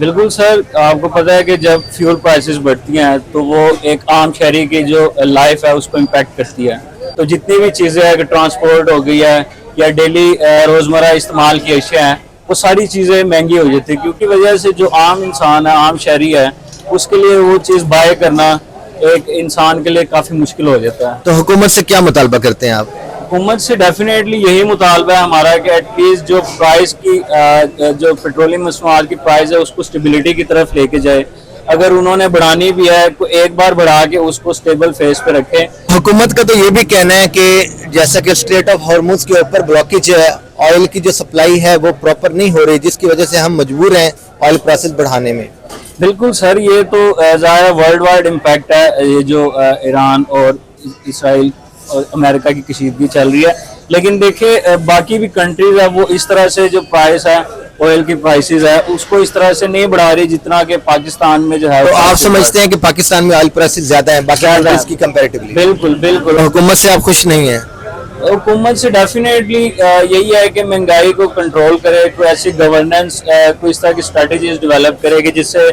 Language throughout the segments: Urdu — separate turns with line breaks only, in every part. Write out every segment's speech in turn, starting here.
بالکل سر، آپ کو پتہ ہے کہ جب فیول پرائسز بڑھتی ہیں تو وہ ایک عام شہری کی جو لائف ہے اس کو امپیکٹ کرتی ہے. تو جتنی بھی چیزیں ہیں کہ ٹرانسپورٹ ہو گئی ہے یا ڈیلی روزمرہ استعمال کی اشیاء ہیں، وہ ساری چیزیں مہنگی ہو جاتی ہیں، کیونکہ وجہ سے جو عام انسان ہے، عام شہری ہے، اس کے لیے وہ چیز بائی کرنا ایک انسان کے لیے کافی مشکل ہو جاتا ہے.
تو حکومت سے کیا مطالبہ کرتے ہیں آپ؟
حکومت سے ڈیفینیٹلی یہی مطالبہ ہے ہمارا کہ ایٹ لیسٹ جو پرائز کی جو پیٹرولیم مصنوعات کی پرائز ہے اس کو اسٹیبلٹی کی طرف لے کے جائے. اگر انہوں نے بڑھانی بھی ہے تو ایک بار بڑھا کے اس کو اسٹیبل فیس پہ رکھیں.
حکومت کا تو یہ بھی کہنا ہے کہ جیسا کہ اسٹریٹ آف ہارموز کے اوپر بلاکیج ہے، آئل کی جو سپلائی ہے وہ پراپر نہیں ہو رہی، جس کی وجہ سے ہم مجبور ہیں آئل پرائسز بڑھانے میں.
بالکل سر، یہ تو ظاہر ورلڈ وائڈ امپیکٹ ہے، یہ جو ایران اور اسرائیل اور امریکہ کی کشیدگی چل رہی ہے. لیکن دیکھیں باقی بھی کنٹریز ہیں وہ اس طرح سے جو پرائس ہے آئل کی پرائسز ہے اس کو اس طرح سے نہیں بڑھا رہی جتنا کہ پاکستان میں جو ہے.
تو آپ سمجھتے ہیں کہ پاکستان میں آئل پرائسز زیادہ ہیں باقی کنٹریز کی کمپیریٹیولی؟
بالکل بالکل.
حکومت سے آپ خوش نہیں ہیں؟
حکومت سے ڈیفینیٹلی یہی ہے کہ مہنگائی کو کنٹرول کرے، کوئی ایسی گورننس، کوئی اس طرح کی اسٹریٹجیز ڈیولپ کرے کہ جس سے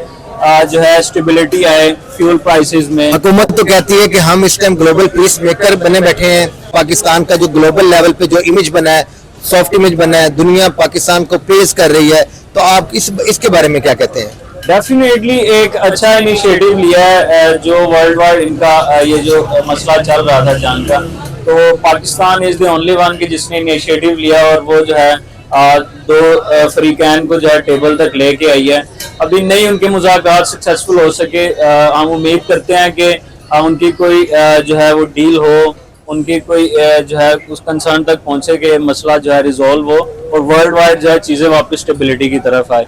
جو ہے اسٹیبلٹی آئے فیول پرائسز میں.
حکومت تو کہتی ہے کہ ہم اس ٹائم گلوبل پیس میکر بنے بیٹھے ہیں. پاکستان کا جو گلوبل لیول پہ جو امیج بنا ہے، سافٹ امیج بنا ہے، دنیا پاکستان کو پریز کر رہی ہے. تو آپ اس کے بارے میں کیا کہتے ہیں؟
ڈیفینیٹلی ایک اچھا انیشیٹو لیا ہے جو ورلڈ وائڈ ان کا یہ جو مسئلہ چل رہا تھا جنگ کا، تو پاکستان از دی اونلی ون کہ جس نے انیشیٹو لیا اور وہ جو ہے دو فریقین کو جو ہے ٹیبل تک لے کے آئی ہے. ابھی نہیں ان کے مذاکرات سکسیسفل ہو سکے، ہم امید کرتے ہیں کہ ان کی کوئی جو ہے وہ ڈیل ہو، ان کی کوئی جو ہے اس کنسرن تک پہنچے کہ مسئلہ جو ہے ریزالو ہو اور ورلڈ وائڈ جو ہے چیزیں واپس اسٹیبلٹی کی طرف آئے.